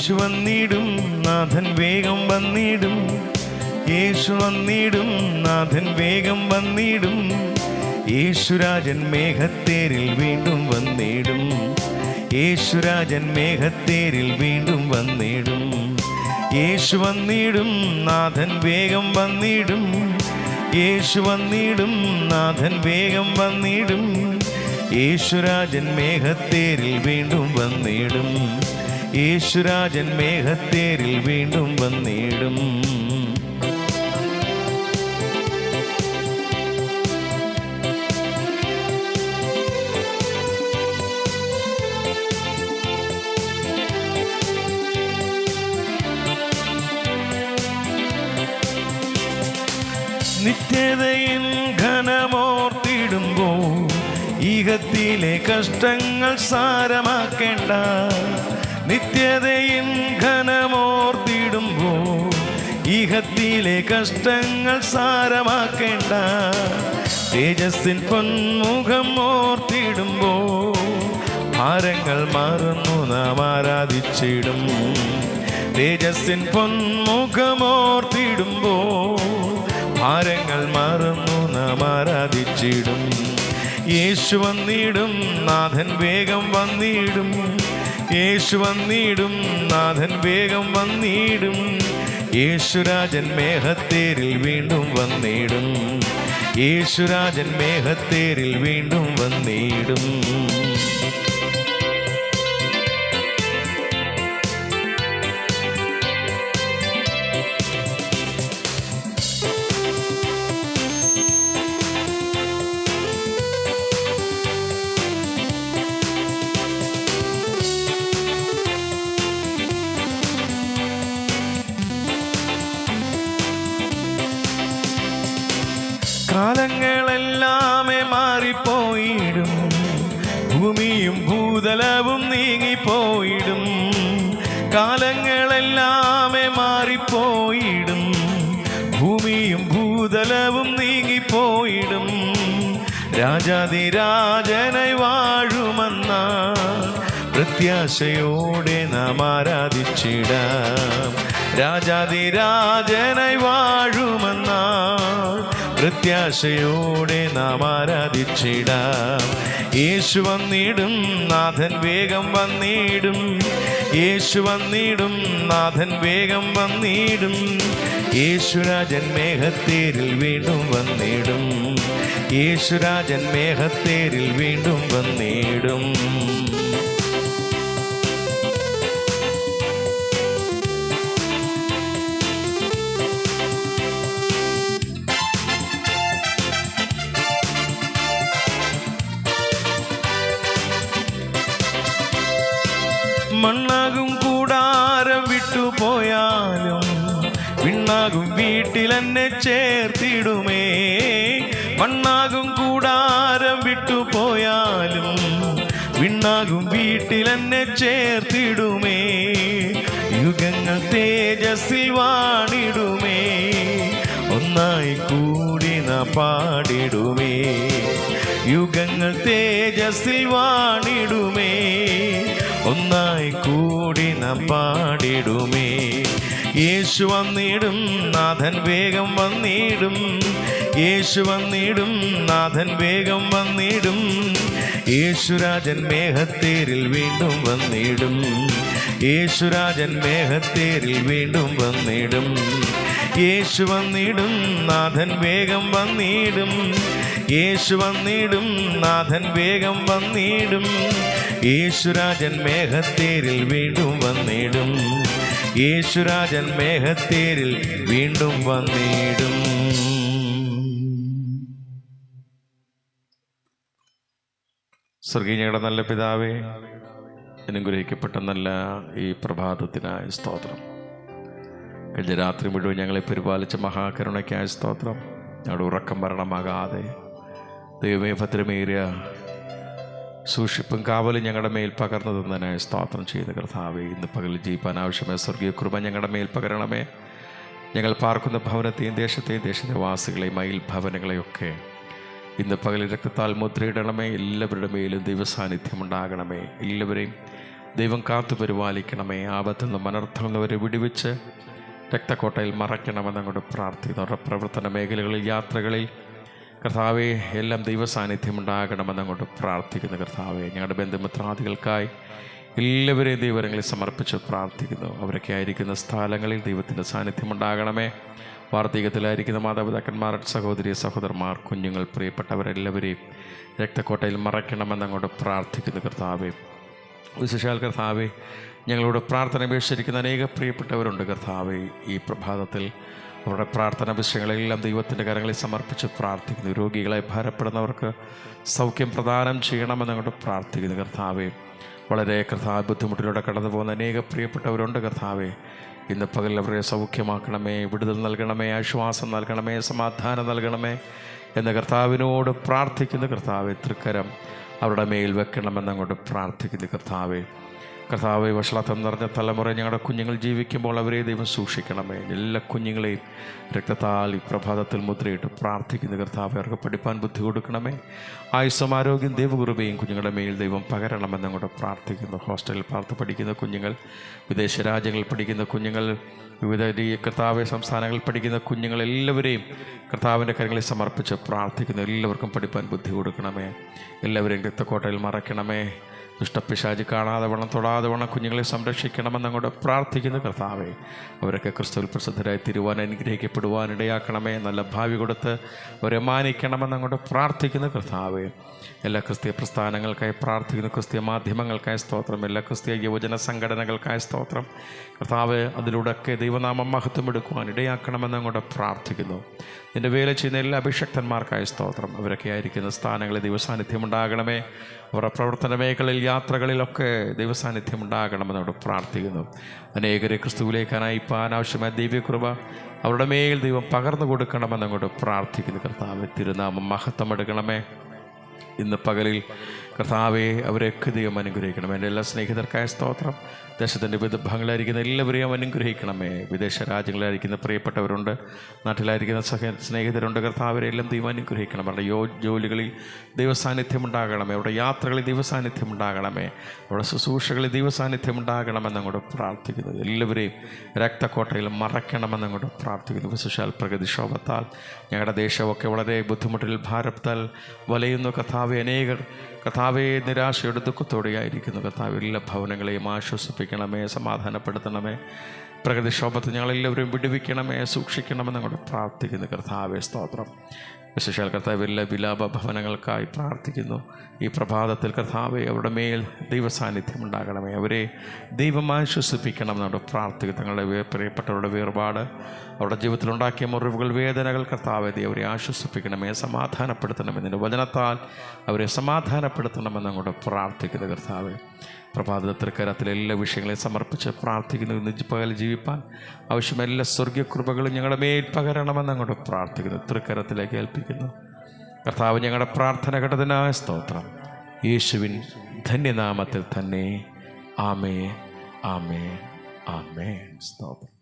യേശു വന്നിടും, നാഥൻ വേഗം വന്നിടും. യേശു വന്നിടും, നാഥൻ വേഗം വന്നിടും. യേശുരാജൻ മേഘത്തേരിൽ വീണ്ടും വന്നിടും. യേശുരാജൻ മേഘത്തേരിൽ വീണ്ടും വന്നിടും. യേശു വന്നിടും, നാഥൻ വേഗം വന്നിടും. യേശു വന്നിടും, നാഥൻ വേഗം വന്നിടും. യേശുരാജൻ മേഘത്തേരിൽ വീണ്ടും വന്നിടും. യേശുരാജൻ മേഘത്തേരിൽ വീണ്ടും വന്നിടും. നിത്യതയിൽ ഘനമോർത്തിടുമ്പോൾ ഈഹത്തിലെ കഷ്ടങ്ങൾ സാരമാക്കേണ്ട. നിത്യതയിൽ ഘനമോർത്തിടുമ്പോൾ ഈഹത്തിലെ കഷ്ടങ്ങൾ സാരമാക്കേണ്ട. തേജസ്സിൻ പൊന്മുഖം ഓർത്തിടുമ്പോൾ ഭാരങ്ങൾ മറന്നു നാം ആരാധിച്ചിടും. തേജസ്സിൻ പൊന്മുഖമോർത്തിടുമ്പോൾ ഭാരങ്ങൾ മറന്നു നാം ആരാധിച്ചിടും. യേശു വന്നിടും, നാഥൻ വേഗം വന്നിടും. യേശു വന്നിടും, നാഥൻ വേഗം വന്നിടും. യേശുരാജൻ മേഘത്തേരിൽ വീണ്ടും വന്നിടും. യേശുരാജൻ മേഘത്തേരിൽ വീണ്ടും വന്നിടും. കാലങ്ങളെല്ലാമേ മാറിപ്പോയിടും. ഭൂമിയും ഭൂതലവും നീങ്ങിപ്പോയിടും. കാലങ്ങളെല്ലാമേ മാറിപ്പോയിടും. ഭൂമിയും ഭൂതലവും നീങ്ങിപ്പോയിടും. രാജാതിരാജനായി വാഴുമെന്ന പ്രത്യാശയോടെ നാം ആരാധിച്ചിടാം. രാജാതിരാജനായി വാഴുമെന്ന പ്രത്യാശയോടെ നാം ആരാധിച്ചിടാം. യേശു വന്നിടും, നാഥൻ വേഗം വന്നിടും. യേശു വന്നിടും, നാഥൻ വേഗം വന്നിടും. യേശുരാജൻ മേഘത്തേരിൽ വീണ്ടും വന്നിടും. യേശുരാജൻ മേഘത്തേരിൽ വീണ്ടും വന്നിടും. മണ്ണാകും കൂടാരം വിട്ടുപോയാലും വിണ്ണാകും വീട്ടിൽ എന്നെ ചേർത്തിടുമേ. മണ്ണാകും കൂടാരം വിട്ടുപോയാലും വിണ്ണാകും വീട്ടിൽ എന്നെ ചേർത്തിടുമേ. യുഗങ്ങൾ തേജസ്സിൽ വാണിടുമേ. ഒന്നായി കൂടി നാം പാടിടുമേ. യുഗങ്ങൾ തേജസ്സിൽ വാണിടുമേ. ഒന്നായി കൂടി നാം പാടിടുമേ. യേശു വന്നിടും, നാഥൻ വേഗം വന്നിടും. യേശു വന്നിടും, നാഥൻ വേഗം വന്നിടും. യേശുരാജൻ മേഘത്തേരിൽ വീണ്ടും വന്നിടും. യേശുരാജൻ മേഘത്തേരിൽ വീണ്ടും വന്നിടും. യേശു വന്നിടും, നാഥൻ വേഗം വന്നിടും. യേശു വന്നിടും, നാഥൻ വേഗം വന്നിടും. യേശുരാജൻ മേഘത്തേരിൽ വീണ്ടും വന്നിടും. യേശുരാജൻ മേഘത്തേരിൽ വീണ്ടും വന്നിടും. സ്വർഗീയ നല്ല പിതാവേ, അനുഗ്രഹിക്കപ്പെട്ട നല്ല ഈ പ്രഭാതത്തിനായ സ്തോത്രം. കഴിഞ്ഞ രാത്രി മുഴുവൻ ഞങ്ങളെ പരിപാലിച്ച മഹാകരുണയ്ക്കായ സ്തോത്രം. ഞങ്ങളുടെ ഉറക്കം മരണമാകാതെ ദൈവമേ ഭദ്രമേറിയ സൂക്ഷിപ്പും കാവലും ഞങ്ങളുടെ മേൽ പകർന്നു തന്നതിനായി സ്തോത്രം ചെയ്ത കർത്താവേ, ഇന്ന് പകൽ ജീവിക്കാൻ ആവശ്യമായ സ്വർഗീയ കൃപ ഞങ്ങളുടെ മേൽ പകരണമേ. ഞങ്ങൾ പാർക്കുന്ന ഭവനത്തെയും ദേശത്തെയും ദേശനിവാസികളെയും മയിൽ ഭവനങ്ങളെയൊക്കെ ഇന്ന് പകൽ രക്തത്താൽ മുദ്രയിടണമേ. എല്ലാവരുടെ മേലും ദൈവസാന്നിധ്യം ഉണ്ടാകണമേ. എല്ലാവരെയും ദൈവം കാത്തു പരിപാലിക്കണമേ. ആപത്തിൽ നിന്നും അനർത്ഥങ്ങളിൽ നിന്നവരെ വിടുവിച്ച് രക്തക്കോട്ടയിൽ മറയ്ക്കണമെന്നങ്ങോട്ട് പ്രാർത്ഥിക്കുന്നു. അവരുടെ പ്രവർത്തന മേഖലകളിൽ, യാത്രകളിൽ കർത്താവെ എല്ലാം ദൈവസാന്നിധ്യം ഉണ്ടാകണമെന്നങ്ങോട്ട് പ്രാർത്ഥിക്കുന്നു. കർത്താവെ ഞങ്ങളുടെ ബന്ധുമിത്രാദികൾക്കായി എല്ലാവരെയും ദൈവങ്ങളിൽ സമർപ്പിച്ച് പ്രാർത്ഥിക്കുന്നു. അവരൊക്കെ ആയിരിക്കുന്ന സ്ഥലങ്ങളിൽ ദൈവത്തിൻ്റെ സാന്നിധ്യം ഉണ്ടാകണമേ. വാർദ്ധക്യത്തിലായിരിക്കുന്ന മാതാപിതാക്കന്മാർ, സഹോദരി സഹോദരന്മാർ, കുഞ്ഞുങ്ങൾ, പ്രിയപ്പെട്ടവരെല്ലാവരെയും രക്തക്കോട്ടയിൽ മറയ്ക്കണമെന്നങ്ങോട്ട് പ്രാർത്ഥിക്കുന്നു. കർത്താവെ വിശേഷാൽ കർത്താവെ ഞങ്ങളോട് പ്രാർത്ഥന അപേക്ഷിച്ചിരിക്കുന്ന അനേക പ്രിയപ്പെട്ടവരുണ്ട്. കർത്താവെ ഈ പ്രഭാതത്തിൽ അവരുടെ പ്രാർത്ഥന വിഷയങ്ങളെല്ലാം ദൈവത്തിൻ്റെ കരങ്ങളിൽ സമർപ്പിച്ച് പ്രാർത്ഥിക്കുന്നു. രോഗികളെ ഭാരപ്പെടുന്നവർക്ക് സൗഖ്യം പ്രദാനം ചെയ്യണമെന്നങ്ങോട്ട് പ്രാർത്ഥിക്കുന്നു. കർത്താവെ വളരെ ബുദ്ധിമുട്ടിലൂടെ കടന്നു പോകുന്ന അനേക പ്രിയപ്പെട്ടവരുണ്ട്. കർത്താവെ ഇന്ന് പകൽ അവരെ സൗഖ്യമാക്കണമേ, വിടുതൽ നൽകണമേ, ആശ്വാസം നൽകണമേ, സമാധാനം നൽകണമേ എന്ന കർത്താവിനോട് പ്രാർത്ഥിക്കുന്നു. കർത്താവെ തൃക്കരം അവരുടെ മേൽ വെക്കണമെന്നങ്ങോട്ട് പ്രാർത്ഥിക്കുന്നു. കർത്താവെ വഷളാത്തം നിറഞ്ഞ തലമുറ ഞങ്ങളുടെ കുഞ്ഞുങ്ങൾ ജീവിക്കുമ്പോൾ അവരെ ദൈവം സൂക്ഷിക്കണമേ. എല്ലാ കുഞ്ഞുങ്ങളെയും രക്തത്താൽ ഈ പ്രഭാതത്തിൽ മുദ്രയിട്ട് പ്രാർത്ഥിക്കുന്നു. കർത്താവെ അവർക്ക് പഠിപ്പാൻ ബുദ്ധി കൊടുക്കണമേ. ആയുസ്സും ആരോഗ്യം ദൈവകൃപയും കുഞ്ഞുങ്ങളുടെ മേൽ ദൈവം പകരണമെന്നങ്ങോട്ട് പ്രാർത്ഥിക്കുന്നു. ഹോസ്റ്റലിൽ പഠിക്കുന്ന കുഞ്ഞുങ്ങൾ, വിദേശ രാജ്യങ്ങളിൽ പഠിക്കുന്ന കുഞ്ഞുങ്ങൾ, വിവിധ കർത്താവ് സംസ്ഥാനങ്ങളിൽ പഠിക്കുന്ന കുഞ്ഞുങ്ങളെല്ലാവരെയും കർത്താവിൻ്റെ കരങ്ങളിൽ സമർപ്പിച്ച് പ്രാർത്ഥിക്കുന്നു. എല്ലാവർക്കും പഠിപ്പാൻ ബുദ്ധി കൊടുക്കണമേ. എല്ലാവരെയും രക്തക്കോട്ടയിൽ മറയ്ക്കണമേ. ദുഷ്ടപ്പിശാചി കാണാതെ വണ്ണം, തൊടാതെ വണ്ണം കുഞ്ഞുങ്ങളെ സംരക്ഷിക്കണമെന്നങ്ങോട്ട് പ്രാർത്ഥിക്കുന്നു. കർത്താവെ അവരൊക്കെ ക്രിസ്തുവിൽ പ്രസിദ്ധരായി തീരുവാൻ, അനുഗ്രഹിക്കപ്പെടുവാൻ ഇടയാക്കണമേ. നല്ല ഭാവി കൊടുത്ത് അവരെ മാനിക്കണമെന്നങ്ങോട്ട് പ്രാർത്ഥിക്കുന്നു. കർത്താവെ എല്ലാ ക്രിസ്തീയ പ്രസ്ഥാനങ്ങൾക്കായി പ്രാർത്ഥിക്കുന്നു. ക്രിസ്തീയ മാധ്യമങ്ങൾക്കായി സ്തോത്രം. എല്ലാ ക്രിസ്തീയ യുവജന സംഘടനകൾക്കായി സ്തോത്രം. കർത്താവ് അതിലൂടെയൊക്കെ ദൈവനാമം മഹത്വം എടുക്കുവാൻ ഇടയാക്കണമെന്നങ്ങോട്ട് പ്രാർത്ഥിക്കുന്നു. നിൻ്റെ വേല ചെയ്യുന്ന എല്ലാ അഭിഷക്തന്മാർക്കായി സ്തോത്രം. അവരൊക്കെ ആയിരിക്കുന്ന സ്ഥാനങ്ങളിൽ ദൈവസാന്നിധ്യം ഉണ്ടാകണമേ. അവരുടെ പ്രവർത്തന മേഖലയിൽ, യാത്രകളിലൊക്കെ ദൈവസാന്നിധ്യം ഉണ്ടാകണമെന്നോട് പ്രാർത്ഥിക്കുന്നു. അനേകരെ ക്രിസ്തുവിലേക്ക് നയിപ്പാൻ ആവശ്യമായ ദിവ്യകൃപ അവരുടെ മേൽ ദൈവം പകർന്നു കൊടുക്കണമെന്നങ്ങോട്ട് പ്രാർത്ഥിക്കുന്നു. കർത്താവ് തിരുനാമം മഹത്വം എടുക്കണമേ. ഇന്ന് പകലിൽ കർത്താവെ അവരെയൊക്കെ ദൈവം അനുഗ്രഹിക്കണം. എൻ്റെ എല്ലാ സ്നേഹിതർക്കായ സ്തോത്രം. ദേശത്തിൻ്റെ വിവിധ ഭാഗങ്ങളിലായിരിക്കുന്ന എല്ലാവരെയും അനുഗ്രഹിക്കണമേ. വിദേശ രാജ്യങ്ങളിലായിരിക്കുന്ന പ്രിയപ്പെട്ടവരുണ്ട്, നാട്ടിലായിരിക്കുന്ന സ്നേഹിതരുണ്ട്. കർത്താവരെല്ലാം ദൈവം അനുഗ്രഹിക്കണം. അവരുടെ ജോലികളിൽ ദൈവസാന്നിധ്യം ഉണ്ടാകണമേ. അവരുടെ യാത്രകളിൽ ദൈവസാന്നിധ്യം ഉണ്ടാകണമേ. അവരുടെ ശുശ്രൂഷകളിൽ ദൈവസാന്നിധ്യം ഉണ്ടാകണമെന്നങ്ങോട്ട് പ്രാർത്ഥിക്കുന്നു. എല്ലാവരെയും രക്തക്കോട്ടയിൽ മറയ്ക്കണമെന്നങ്ങോട്ട് പ്രാർത്ഥിക്കുന്നു. വിശേഷാൽ പ്രഗതിക്ഷോഭത്താൽ ഞങ്ങളുടെ ദേശമൊക്കെ വളരെ ബുദ്ധിമുട്ടിൽ, ഭാരത്താൽ വലയുന്നു. കർത്താവെ അനേകർ നിരാശയുടെ ദുഃഖത്തോടെയായിരിക്കുന്നു. കർത്താവ് എല്ലാ ഭവനങ്ങളെയും ആശ്വസിപ്പിക്കണമേ, സമാധാനപ്പെടുത്തണമേ. പ്രകൃതിക്ഷോഭത്തിൽ ഞങ്ങളെല്ലാവരും വിടുവിക്കണമേ, സൂക്ഷിക്കണമെന്നങ്ങോട്ട് പ്രാർത്ഥിക്കുന്നു. കർത്താവെ സ്തോത്രം. വിശേഷാൽ കർത്താവ് എല്ലാ വിലാപ ഭവനങ്ങൾക്കായി പ്രാർത്ഥിക്കുന്നു. ഈ പ്രഭാതത്തിൽ കർത്താവെ അവരുടെ മേൽ ദൈവസാന്നിധ്യം ഉണ്ടാകണമേ. അവരെ ദൈവം ആശ്വസിപ്പിക്കണമെന്നോട് പ്രാർത്ഥിക്കുന്നു. തങ്ങളുടെ പ്രിയപ്പെട്ടവരുടെ വേർപാട്, അവരുടെ ജീവിതത്തിലുണ്ടാക്കിയ മുറിവുകൾ, വേദനകൾ കർത്താവെ അവരെ ആശ്വസിപ്പിക്കണമേ, സമാധാനപ്പെടുത്തണമേ. നിൻ്റെ വചനത്താൽ അവരെ സമാധാനപ്പെടുത്തണമെന്നങ്ങോട്ട് പ്രാർത്ഥിക്കുന്നു. കർത്താവെ പ്രഭാതത്തിൽക്കരത്തിലെ എല്ലാ വിഷയങ്ങളെയും സമർപ്പിച്ച് പ്രാർത്ഥിക്കുന്നു. ഇന്ന് പകൽ ജീവിപ്പാൻ ആവശ്യമായ എല്ലാ സ്വർഗീയകൃപകളും ഞങ്ങളുടെ മേൽ പകരണമെന്നങ്ങോട്ട് പ്രാർത്ഥിക്കുന്നു. തൃക്കരത്തിലേക്ക് ഏൽപ്പിക്കുന്നു. കർത്താവ് ഞങ്ങളുടെ പ്രാർത്ഥന കേട്ടതിനായ സ്തോത്രം. യേശുവിൻ ധന്യനാമത്തിൽ തന്നെ. ആമേൻ, ആമേൻ, ആമേൻ. സ്തോത്രം.